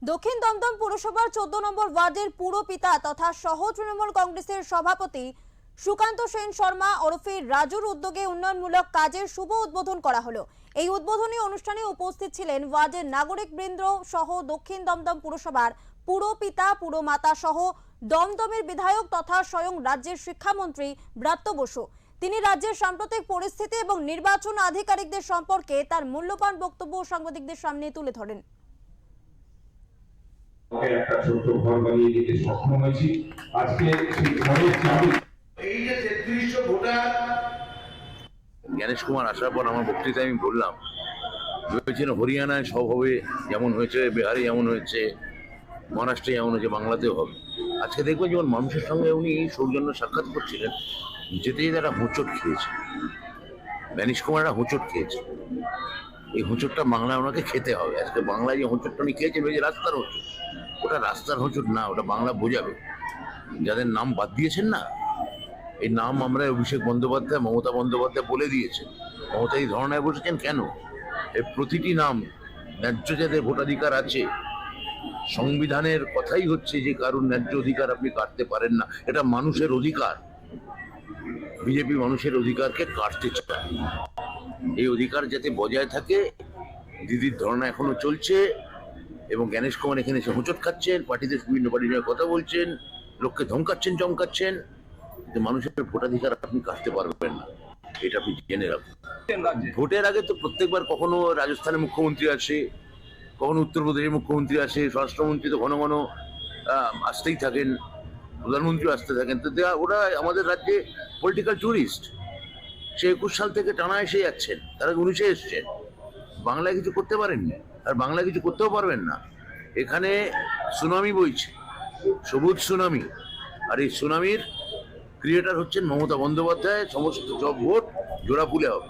দক্ষিণ দমদম পুরসভার 14 নম্বর ওয়ার্ডের পুরপিতা তথা সহ তৃণমূল কংগ্রেসের সভাপতি সুকান্ত সেন শর্মা ওরফে রাজুর উদ্যোগে উন্নয়নমূলক কাজের শুভ উদ্বোধন করা হলো। এই উদ্বোধনী অনুষ্ঠানে উপস্থিত ছিলেন ওয়ার্ডের নাগরিকবৃন্দ সহ দক্ষিণ দমদম পুরসভার পুরপিতা পুরমাতা সহ দমদমের বিধায়ক তথা স্বয়ং রাজ্যের শিক্ষামন্ত্রী ব্রাত্য বসু। তিনি রাজ্যের সাম্প্রতিক পরিস্থিতি এবং নির্বাচন আধিকারিকদের সম্পর্কে তার মূল্যবান বক্তব্য সাংবাদিকদের সামনে তুলে ধরেন। একটা ছোট্ট ঘর বানিয়ে দিতে সক্ষম হয়েছি। আজকে সেই ঘরের চাবি এই যে 3300 ভোটার। জ্ঞানেশ কুমার আসার পর আমার বক্তৃতায় আমি বললাম, ভেবেছিলাম হরিয়ানায় সব হবে, যেমন হয়েছে বিহারে, যেমন হয়েছে মহারাষ্ট্রে, যেমন হয়েছে বাংলাতেও হবে। আজকে দেখবো যেমন মানুষের সঙ্গে উনি সৌজন্য সাক্ষাৎ করছিলেন, যেতে যেতে একটা হোঁচট খেয়েছে। জ্ঞানেশ কুমার একটা হোঁচট খেয়েছে, এই হোঁচটটা বাংলায় ওনাকে খেতে হবে। আজকে বাংলায় যে হোঁচটটা উনি খেয়েছেন, ওই যে রাস্তার হোঁচট, ওটা রাস্তার হোঁচট না, ওটা বাংলা বোঝাবে। যাদের নাম বাদ দিয়েছেন না, এই নাম আমরা অভিষেক বন্দ্যোপাধ্যায়, মমতা বন্দ্যোপাধ্যায় বলে দিয়েছেন। মমতা এই ধরনায় বসেছেন কেন? এই প্রতিটি নাম ন্যায্য যাদের ভোটাধিকার আছে, সংবিধানের কথাই হচ্ছে যে কারণ ন্যায্য অধিকার আপনি কাটতে পারেন না, এটা মানুষের অধিকার। বিজেপি মানুষের অধিকারকে কাটতে চায়, এই অধিকার যাতে বজায় থাকে। দিদির ধর্ণা এখনো চলছে এবং জ্ঞানেশ কুমার এখানে এসে হোঁচট খাচ্ছেন, পার্টিতে বিভিন্ন পার্টির সঙ্গে কথা বলছেন, লোককে ধমকাচ্ছেন, চমকাচ্ছেন। মানুষের ভোটাধিকার আপনি কাটতে পারবেন না, এটা আপনি জেনে রাখুন। ভোটের আগে তো প্রত্যেকবার কখনো রাজস্থানের মুখ্যমন্ত্রী আসে, কখনো উত্তরপ্রদেশের মুখ্যমন্ত্রী আসে, স্বরাষ্ট্রমন্ত্রী তো ঘন ঘন আসতেই থাকেন, প্রধানমন্ত্রী আসতে থাকেন। তো ওরা আমাদের রাজ্যে পলিটিক্যাল ট্যুরিস্ট। সে 21 সাল থেকে টানা এসে যাচ্ছেন, তারা 19-এ এসছেন। বাংলায় কিছু করতে পারেননি, আর বাংলায় কিছু করতেও পারবেন না। এখানে সুনামি বইছে, সবুজ সুনামি, আর এই সুনামির ক্রিয়েটার হচ্ছেন মমতা বন্দ্যোপাধ্যায়। সমস্ত সব ভোট জোড়াফুলে হবে।